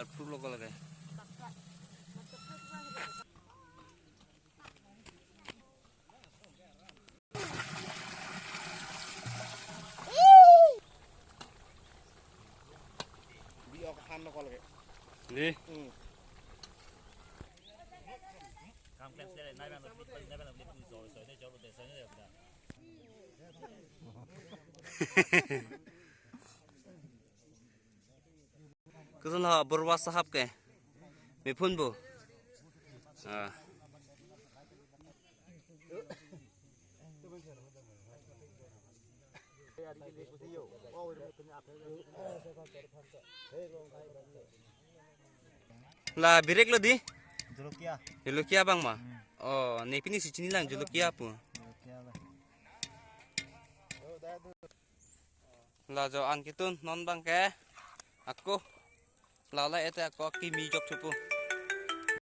fruit logo lagi. Biar ke hand logo lagi. Ni. Kesun ha berwas sahab ke. Mipun bu. Ah. Lah birek lo di. Julukia. Julukia bang ma. Oh, ni pini si lang julukia pu. Lah jo an kitun non bang ke. Aku lalai ete aku kimi jok cupu.